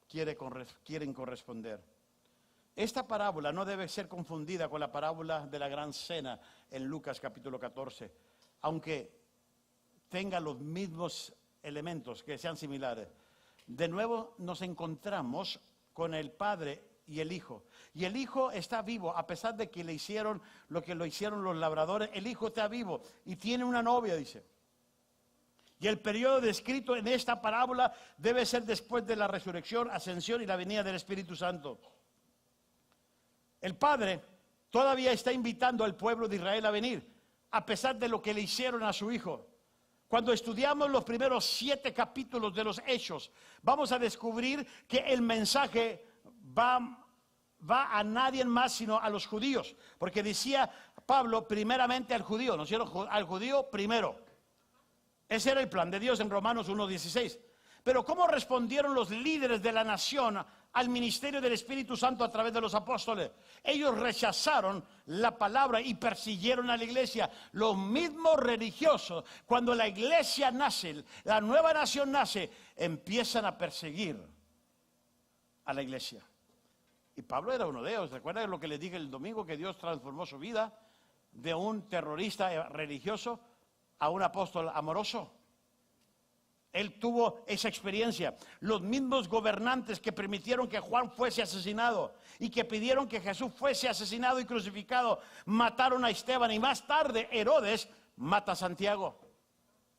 Speaker 1: quieren corresponder. Esta parábola no debe ser confundida con la parábola de la gran cena en Lucas capítulo 14, aunque tenga los mismos elementos, que sean similares. De nuevo nos encontramos con el Padre y el Hijo. Y el Hijo está vivo, a pesar de que le hicieron lo que lo hicieron los labradores. El Hijo está vivo y tiene una novia, dice. Y el periodo descrito en esta parábola debe ser después de la resurrección, ascensión y la venida del Espíritu Santo. El Padre todavía está invitando al pueblo de Israel a venir, a pesar de lo que le hicieron a su Hijo. Cuando estudiamos los primeros 7 capítulos de los Hechos, vamos a descubrir que el mensaje va a nadie más sino a los judíos. Porque decía Pablo, primeramente al judío, ¿no es cierto? Al judío primero. Ese era el plan de Dios en Romanos 1:16. Pero ¿cómo respondieron los líderes de la nación al ministerio del Espíritu Santo a través de los apóstoles? Ellos rechazaron la palabra y persiguieron a la iglesia. Los mismos religiosos, cuando la iglesia nace, la nueva nación nace, empiezan a perseguir a la iglesia. Y Pablo era uno de ellos. ¿Recuerdan lo que les dije el domingo? Que Dios transformó su vida de un terrorista religioso a un apóstol amoroso. Él tuvo esa experiencia. Los mismos gobernantes que permitieron que Juan fuese asesinado y que pidieron que Jesús fuese asesinado y crucificado, mataron a Esteban y más tarde Herodes mata a Santiago.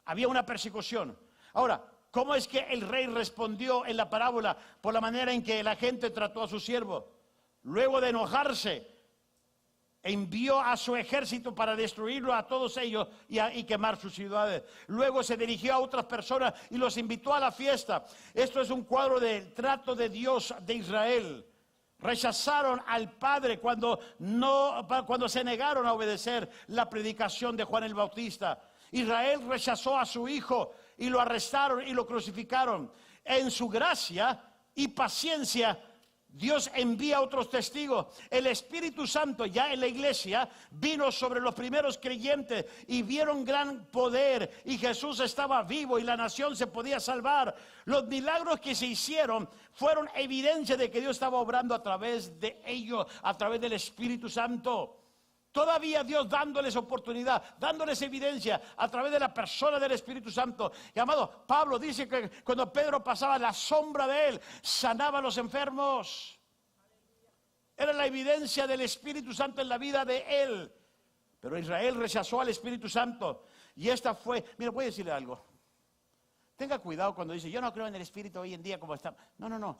Speaker 1: Había una persecución. Ahora, ¿cómo es que el rey respondió en la parábola? Por la manera en que la gente trató a su siervo. Luego de enojarse, envió a su ejército para destruirlo a todos ellos y quemar sus ciudades. Luego se dirigió a otras personas y los invitó a la fiesta. Esto es un cuadro del trato de Dios de Israel. Rechazaron al Padre cuando se negaron a obedecer la predicación de Juan el Bautista. Israel rechazó a su Hijo y lo arrestaron y lo crucificaron. En su gracia y paciencia, Dios envía otros testigos. El Espíritu Santo ya en la iglesia vino sobre los primeros creyentes y vieron gran poder y Jesús estaba vivo y la nación se podía salvar. Los milagros que se hicieron fueron evidencia de que Dios estaba obrando a través de ellos, a través del Espíritu Santo. Todavía Dios dándoles oportunidad, dándoles evidencia a través de la persona del Espíritu Santo. Y amado, Pablo dice que cuando Pedro pasaba, la sombra de él sanaba a los enfermos. Era la evidencia del Espíritu Santo en la vida de él. Pero Israel rechazó al Espíritu Santo. Y esta fue, mira, voy a decirle algo. Tenga cuidado cuando dice, yo no creo en el Espíritu hoy en día como está. No.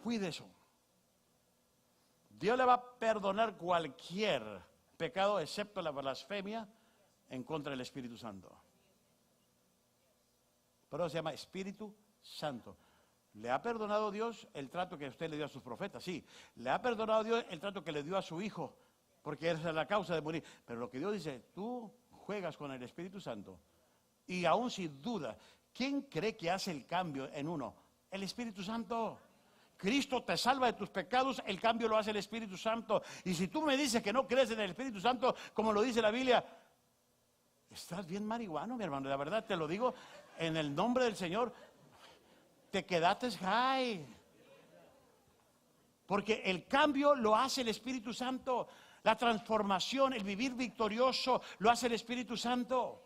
Speaker 1: Cuide eso. Dios le va a perdonar cualquier pecado excepto la blasfemia en contra del Espíritu Santo. Pero se llama Espíritu Santo. ¿Le ha perdonado Dios el trato que usted le dio a sus profetas? Sí. ¿Le ha perdonado Dios el trato que le dio a su hijo? Porque esa es la causa de morir. Pero lo que Dios dice, tú juegas con el Espíritu Santo y aún sin duda, ¿quién cree que hace el cambio en uno? El Espíritu Santo. Cristo te salva de tus pecados, el cambio lo hace el Espíritu Santo. Y si tú me dices que no crees en el Espíritu Santo, como lo dice la Biblia, estás bien marihuano, mi hermano. La verdad te lo digo en el nombre del Señor. Te quedaste high. Porque el cambio lo hace el Espíritu Santo. La transformación, el vivir victorioso, lo hace el Espíritu Santo.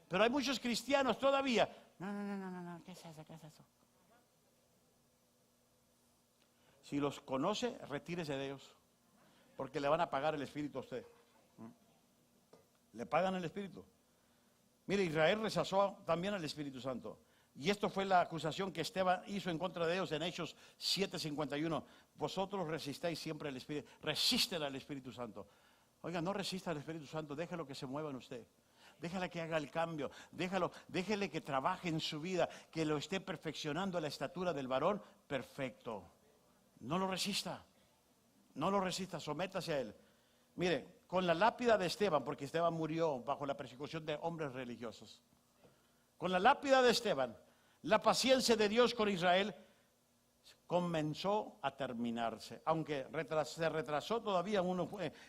Speaker 1: Pero hay muchos cristianos todavía. No, ¿qué es eso? ¿Qué es eso? Si los conoce, retírese de ellos. Porque le van a pagar el Espíritu a usted. Le pagan el Espíritu. Mire, Israel rechazó también al Espíritu Santo. Y esto fue la acusación que Esteban hizo en contra de ellos en Hechos 7:51. Vosotros resistáis siempre al Espíritu. Resisten al Espíritu Santo. Oiga, no resista al Espíritu Santo. Déjalo que se mueva en usted. Déjale que haga el cambio. Déjele que trabaje en su vida. Que lo esté perfeccionando a la estatura del varón perfecto. No lo resista. No lo resista. Sométase a él. Mire, con la lápida de Esteban, porque Esteban murió bajo la persecución de hombres religiosos. Con la lápida de Esteban, la paciencia de Dios con Israel comenzó a terminarse, aunque se retrasó todavía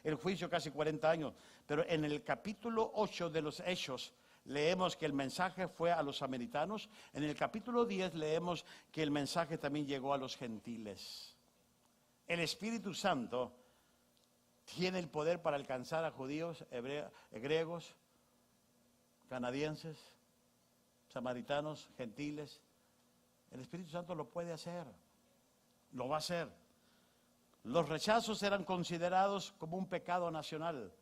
Speaker 1: el juicio casi 40 años, pero en el capítulo 8 de los Hechos leemos que el mensaje fue a los samaritanos, en el capítulo 10 leemos que el mensaje también llegó a los gentiles. El Espíritu Santo tiene el poder para alcanzar a judíos, griegos, canadienses, samaritanos, gentiles. El Espíritu Santo lo puede hacer, lo va a hacer. Los rechazos eran considerados como un pecado nacional.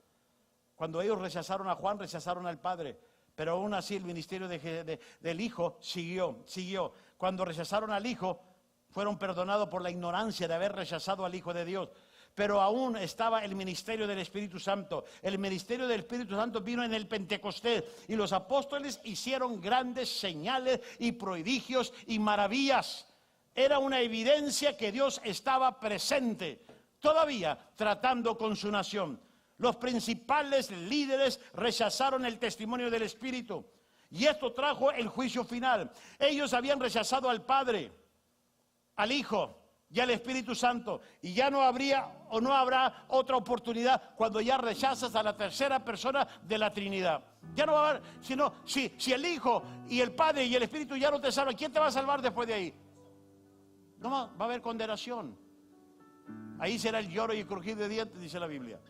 Speaker 1: Cuando ellos rechazaron a Juan, rechazaron al Padre, pero aún así el ministerio del Hijo siguió. Cuando rechazaron al Hijo, fueron perdonados por la ignorancia de haber rechazado al Hijo de Dios. Pero aún estaba el ministerio del Espíritu Santo. El ministerio del Espíritu Santo vino en el Pentecostés y los apóstoles hicieron grandes señales y prodigios y maravillas. Era una evidencia que Dios estaba presente, todavía tratando con su nación. Los principales líderes rechazaron el testimonio del Espíritu y esto trajo el juicio final. Ellos habían rechazado al Padre, al Hijo y al Espíritu Santo, y ya no habría o no habrá otra oportunidad cuando ya rechazas a la tercera persona de la Trinidad. Ya no va a haber, si el Hijo y el Padre y el Espíritu ya no te salvan, ¿quién te va a salvar después de ahí? No, va a haber condenación. Ahí será el lloro y el crujir de dientes, dice la Biblia.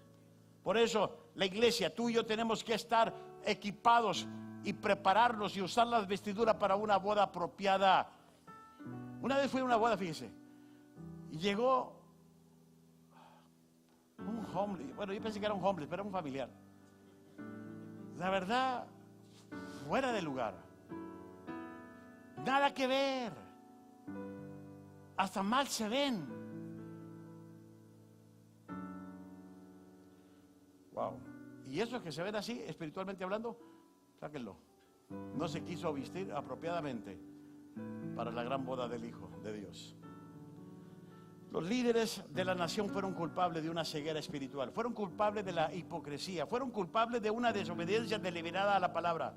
Speaker 1: Por eso la iglesia, tú y yo tenemos que estar equipados y prepararnos y usar las vestiduras para una boda apropiada. Una vez fui a una boda, fíjese, y llegó un homeless. Bueno, yo pensé que era un homeless, pero era un familiar. La verdad, fuera de lugar. Nada que ver. Hasta mal se ven. Wow. Y esos que se ven así, espiritualmente hablando, sáquenlo. No se quiso vestir apropiadamente para la gran boda del Hijo de Dios. Los líderes de la nación fueron culpables de una ceguera espiritual, fueron culpables de la hipocresía, fueron culpables de una desobediencia deliberada a la palabra.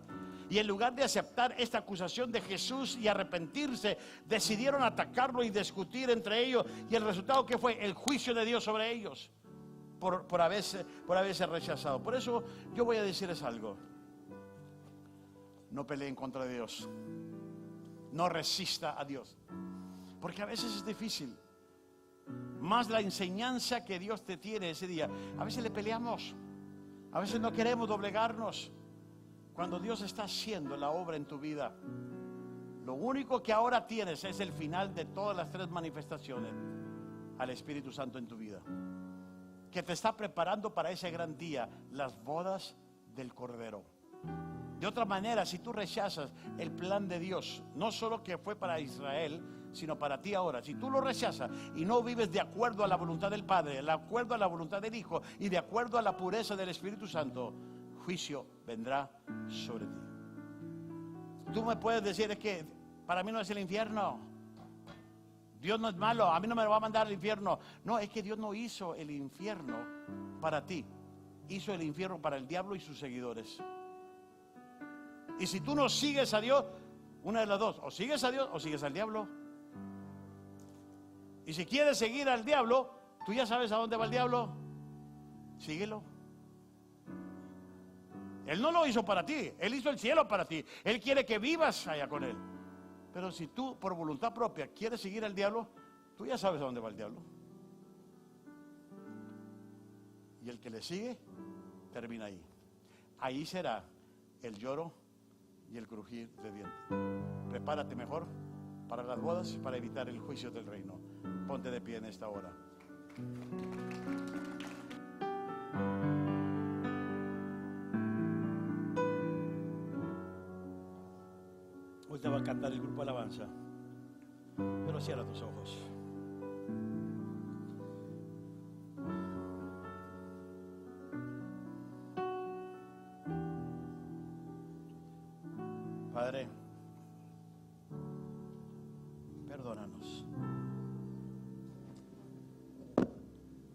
Speaker 1: Y en lugar de aceptar esta acusación de Jesús y arrepentirse, decidieron atacarlo y discutir entre ellos. Y el resultado, ¿qué fue? El juicio de Dios sobre ellos por haberse rechazado. Por eso yo voy a decirles algo: no peleen contra Dios, no resista a Dios, porque a veces es difícil. Más la enseñanza que Dios te tiene ese día. A veces le peleamos, a veces no queremos doblegarnos. Cuando Dios está haciendo la obra en tu vida, lo único que ahora tienes es el final de todas las tres manifestaciones al Espíritu Santo en tu vida, que te está preparando para ese gran día, las bodas del Cordero. De otra manera, si tú rechazas el plan de Dios, no solo que fue para Israel, sino para ti ahora, si tú lo rechazas y no vives de acuerdo a la voluntad del Padre, de acuerdo a la voluntad del Hijo y de acuerdo a la pureza del Espíritu Santo, juicio vendrá sobre ti. Tú me puedes decir: es que para mí no es el infierno, Dios no es malo, a mí no me va a mandar al infierno. No, es que Dios no hizo el infierno para ti, hizo el infierno para el diablo y sus seguidores. Y si tú no sigues a Dios, una de las dos: o sigues a Dios o sigues al diablo. Y si quieres seguir al diablo, tú ya sabes a dónde va el diablo, síguelo. Él no lo hizo para ti, Él hizo el cielo para ti. Él quiere que vivas allá con Él. Pero si tú por voluntad propia quieres seguir al diablo, Tú ya sabes a dónde va el diablo. Y el que le sigue, termina ahí. Ahí será el lloro y el crujir de dientes. Prepárate mejor para las bodas, para evitar el juicio del reino. Ponte de pie en esta hora. Hoy te va a cantar el grupo Alabanza, pero cierra tus ojos. Padre, perdónanos.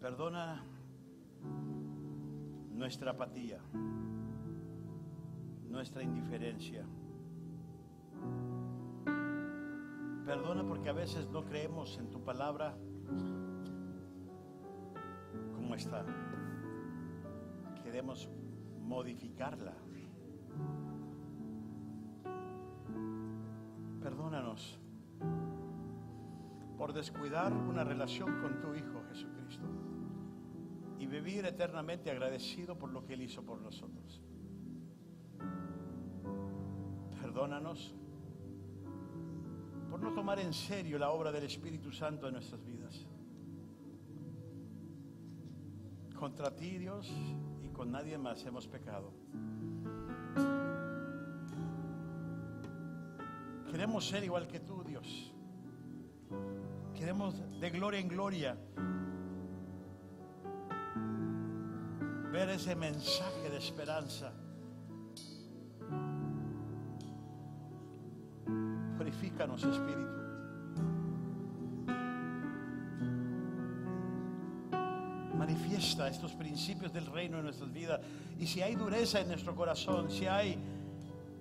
Speaker 1: Perdona nuestra apatía, nuestra indiferencia. Perdona porque a veces no creemos en tu palabra como está. Queremos modificarla. Perdónanos por descuidar una relación con tu Hijo Jesucristo y vivir eternamente agradecido por lo que Él hizo por nosotros. Perdónanos por no tomar en serio la obra del Espíritu Santo en nuestras vidas. Contra ti, Dios, y con nadie más hemos pecado. Queremos ser igual que tú, Dios. Queremos de gloria en gloria ver ese mensaje de esperanza. Purifícanos, Espíritu. Manifiesta estos principios del reino en nuestras vidas. Y si hay dureza en nuestro corazón, si hay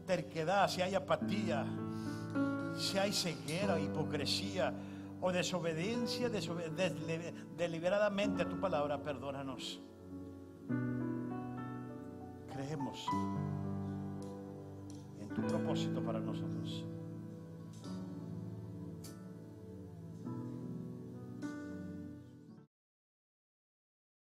Speaker 1: terquedad, si hay apatía, si hay ceguera, hipocresía o desobediencia deliberadamente a tu palabra, perdónanos. Creemos en tu propósito para nosotros.